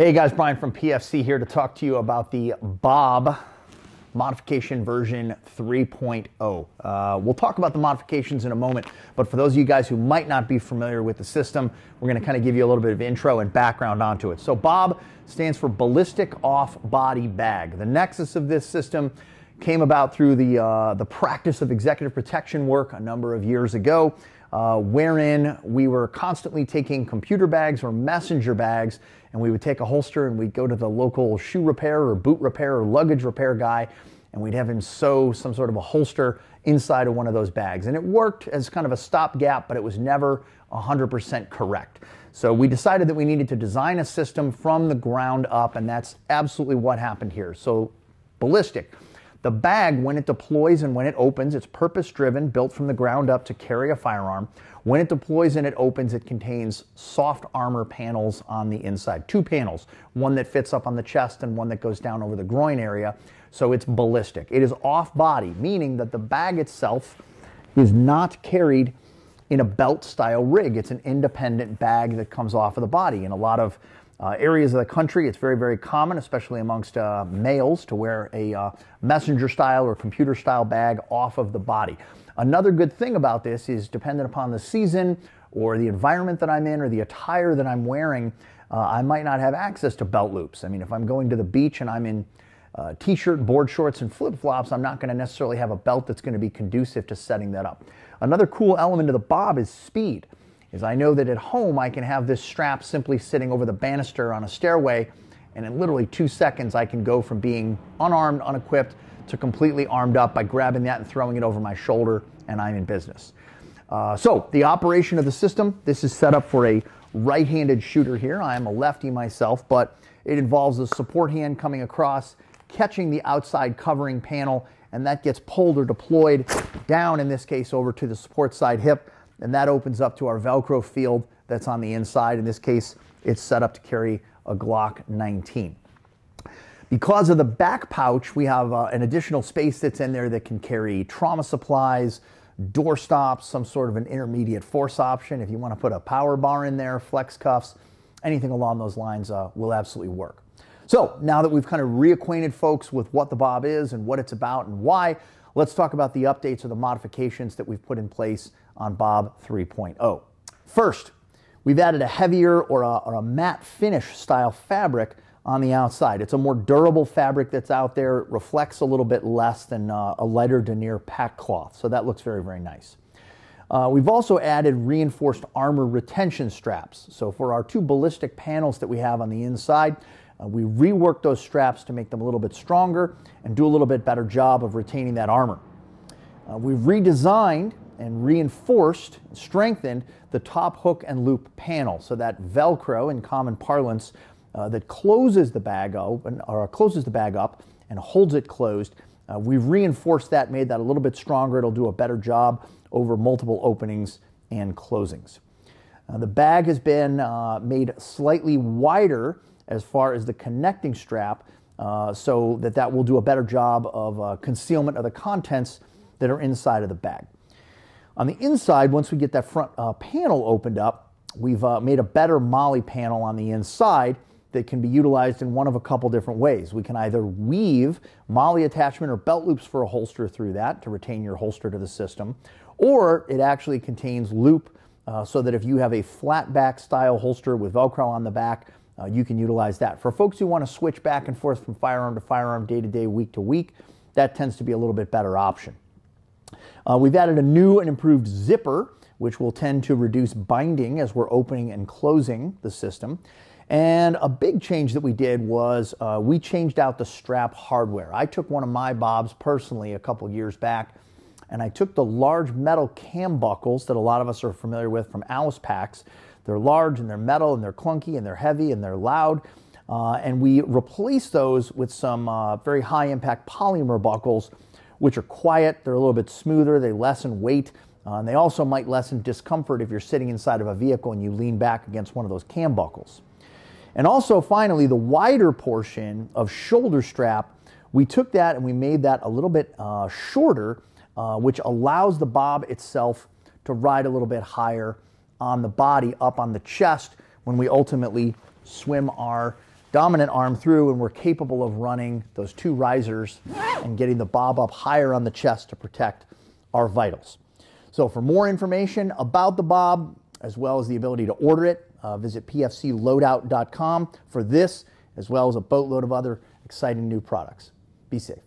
Hey guys, Brian from PFC here to talk to you about the B.O.B.B modification version 3.0. We'll talk about the modifications in a moment, but for those of you guys who might not be familiar with the system, we're going to kind of give you a little bit of intro and background onto it. So B.O.B.B stands for Ballistic Off Body Bag. The nexus of this system came about through the practice of executive protection work a number of years ago, wherein we were constantly taking computer bags or messenger bags, and we would take a holster and we'd go to the local shoe repair or boot repair or luggage repair guy, and we'd have him sew some sort of a holster inside of one of those bags. And it worked as kind of a stopgap, but it was never 100% correct. So we decided that we needed to design a system from the ground up, and that's absolutely what happened here. So Ballistic. The bag, when it deploys and when it opens, it's purpose-driven, built from the ground up to carry a firearm. When it deploys and it opens, it contains soft armor panels on the inside. Two panels, one that fits up on the chest and one that goes down over the groin area. So it's ballistic. It is off-body, meaning that the bag itself is not carried in a belt-style rig. It's an independent bag that comes off of the body. In a lot of areas of the country, it's very, very common, especially amongst males, to wear a messenger style or computer style bag off of the body. Another good thing about this is, dependent upon the season or the environment that I'm in or the attire that I'm wearing, I might not have access to belt loops. I mean, if I'm going to the beach and I'm in t-shirt, board shorts, and flip-flops, I'm not going to necessarily have a belt that's going to be conducive to setting that up. Another cool element of the B.O.B.B is speed. I know that at home I can have this strap simply sitting over the banister on a stairway, and in literally 2 seconds I can go from being unarmed, unequipped, to completely armed up by grabbing that and throwing it over my shoulder, and I'm in business. So the operation of the system, this is set up for a right-handed shooter here. I am a lefty myself, but it involves a support hand coming across, catching the outside covering panel, and that gets pulled or deployed down, in this case over to the support side hip, and that opens up to our Velcro field that's on the inside. In this case, it's set up to carry a Glock 19. Because of the back pouch, we have an additional space that's in there that can carry trauma supplies, door stops, some sort of an intermediate force option. If you want to put a power bar in there, flex cuffs, anything along those lines will absolutely work. So now that we've kind of reacquainted folks with what the B.O.B.B is and what it's about and why, let's talk about the updates or the modifications that we've put in place on B.O.B.B 3.0. First, we've added a heavier or a matte finish style fabric on the outside. It's a more durable fabric that's out there. It reflects a little bit less than a lighter denier pack cloth, so that looks very, very nice. We've also added reinforced armor retention straps. So for our two ballistic panels that we have on the inside, we reworked those straps to make them a little bit stronger and do a little bit better job of retaining that armor. We've redesigned and reinforced, strengthened the top hook and loop panel, so that Velcro, in common parlance, that closes the bag open or closes the bag up and holds it closed. We've reinforced that, made that a little bit stronger. It'll do a better job over multiple openings and closings. The bag has been made slightly wider as far as the connecting strap, so that will do a better job of concealment of the contents that are inside of the bag. On the inside, once we get that front panel opened up, we've made a better MOLLE panel on the inside that can be utilized in one of a couple different ways. We can either weave MOLLE attachment or belt loops for a holster through that to retain your holster to the system, or it actually contains loop so that if you have a flat back style holster with Velcro on the back, you can utilize that. For folks who want to switch back and forth from firearm to firearm, day to day, week to week, that tends to be a little bit better option. We've added a new and improved zipper, which will tend to reduce binding as we're opening and closing the system. And a big change that we did was we changed out the strap hardware. I took one of my B.O.B.Bs personally a couple years back, and I took the large metal cam buckles that a lot of us are familiar with from Alice packs. They're large and they're metal and they're clunky and they're heavy and they're loud. And we replaced those with some very high impact polymer buckles, which are quiet, they're a little bit smoother, they lessen weight, and they also might lessen discomfort if you're sitting inside of a vehicle and you lean back against one of those cam buckles. And also, finally, the wider portion of shoulder strap, we took that and we made that a little bit shorter, which allows the B.O.B.B itself to ride a little bit higher on the body, up on the chest, when we ultimately swim our dominant arm through, and we're capable of running those 2 risers and getting the bob up higher on the chest to protect our vitals. So for more information about the Bob, as well as the ability to order it, visit pfcloadout.com for this, as well as a boatload of other exciting new products. Be safe.